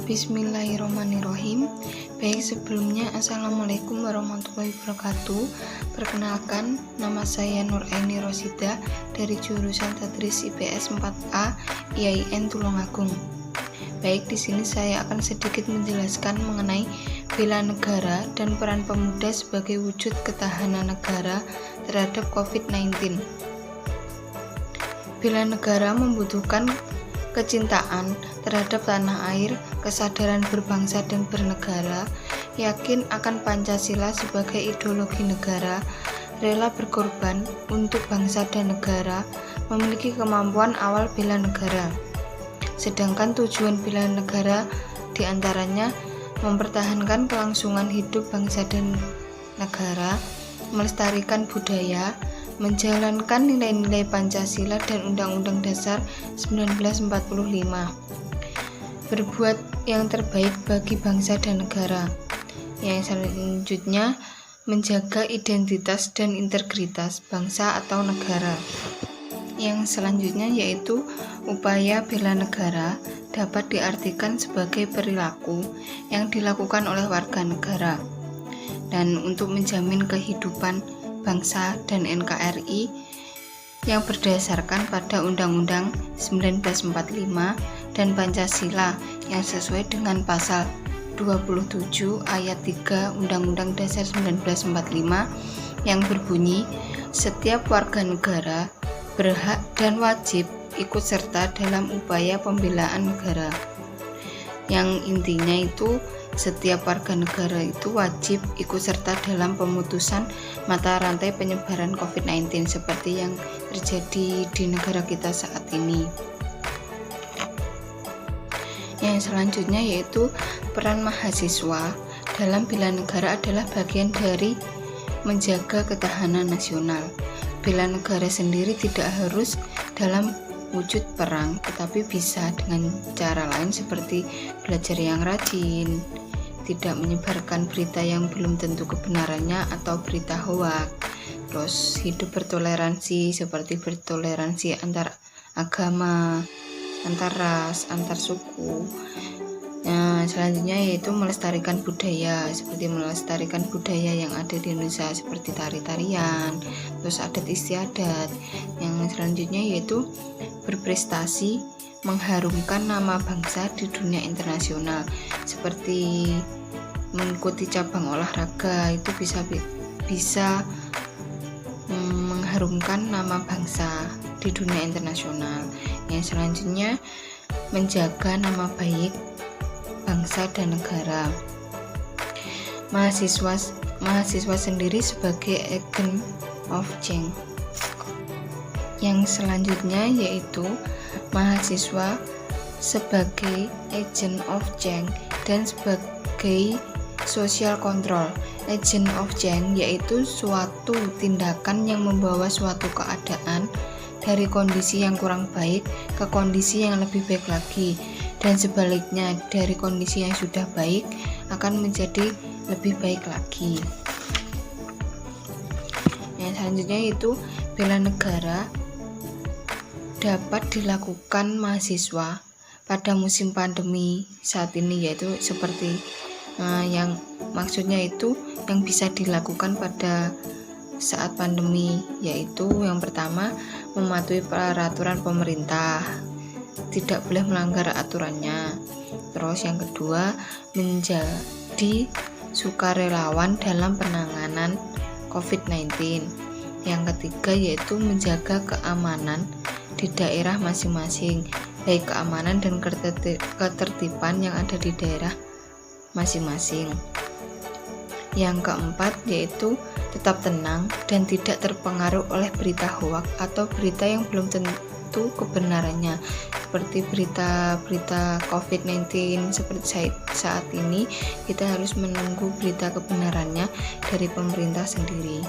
Bismillahirrahmanirrahim. Baik, sebelumnya Assalamualaikum warahmatullahi wabarakatuh. Perkenalkan, nama saya Nuraini Rosida dari jurusan Tadris IPS 4A IAIN Tulungagung. Baik, di sini saya akan sedikit menjelaskan mengenai bela negara dan peran pemuda sebagai wujud ketahanan negara terhadap COVID-19. Bela negara membutuhkan kecintaan terhadap tanah air, kesadaran berbangsa dan bernegara, yakin akan Pancasila sebagai ideologi negara, rela berkorban untuk bangsa dan negara, memiliki kemampuan awal bela negara. Sedangkan tujuan bela negara diantaranya mempertahankan kelangsungan hidup bangsa dan negara, melestarikan budaya, menjalankan nilai-nilai Pancasila dan Undang-Undang Dasar 1945, berbuat yang terbaik bagi bangsa dan negara. Yang selanjutnya, menjaga identitas dan integritas bangsa atau negara. Yang selanjutnya yaitu upaya bela negara dapat diartikan sebagai perilaku yang dilakukan oleh warga negara dan untuk menjamin kehidupan bangsa dan NKRI yang berdasarkan pada Undang-Undang 1945 dan Pancasila yang sesuai dengan pasal 27 ayat 3 Undang-Undang Dasar 1945 yang berbunyi, setiap warga negara berhak dan wajib ikut serta dalam upaya pembelaan negara. Yang intinya itu setiap warga negara itu wajib ikut serta dalam pemutusan mata rantai penyebaran COVID-19 seperti yang terjadi di negara kita saat ini. Yang selanjutnya yaitu peran mahasiswa dalam bela negara adalah bagian dari menjaga ketahanan nasional. Bela negara sendiri tidak harus dalam wujud perang, tetapi bisa dengan cara lain seperti belajar yang rajin, tidak menyebarkan berita yang belum tentu kebenarannya atau berita hoak, terus hidup bertoleransi seperti bertoleransi antar agama, antar ras, antar suku. Nah, selanjutnya yaitu melestarikan budaya, seperti melestarikan budaya yang ada di Indonesia seperti tari-tarian, terus adat istiadat. Yang selanjutnya yaitu berprestasi mengharumkan nama bangsa di dunia internasional, seperti mengikuti cabang olahraga itu bisa mengharumkan nama bangsa di dunia internasional. Yang selanjutnya menjaga nama baik bangsa dan negara. Mahasiswa sendiri sebagai agent of change. Yang selanjutnya yaitu mahasiswa sebagai agent of change dan sebagai social control. Agent of change yaitu suatu tindakan yang membawa suatu keadaan dari kondisi yang kurang baik ke kondisi yang lebih baik lagi, dan sebaliknya dari kondisi yang sudah baik akan menjadi lebih baik lagi. Yang selanjutnya yaitu bela negara dapat dilakukan mahasiswa pada musim pandemi saat ini, yaitu seperti yang maksudnya itu yang bisa dilakukan pada saat pandemi, yaitu yang pertama mematuhi peraturan pemerintah, tidak boleh melanggar aturannya. Terus yang kedua menjadi sukarelawan dalam penanganan COVID-19. Yang ketiga yaitu menjaga keamanan di daerah masing-masing, baik keamanan dan ketertiban yang ada di daerah masing-masing. Yang keempat yaitu tetap tenang dan tidak terpengaruh oleh berita hoak atau berita yang belum tentu kebenarannya, seperti berita-berita COVID-19 seperti saat ini. Kita harus menunggu berita kebenarannya dari pemerintah sendiri.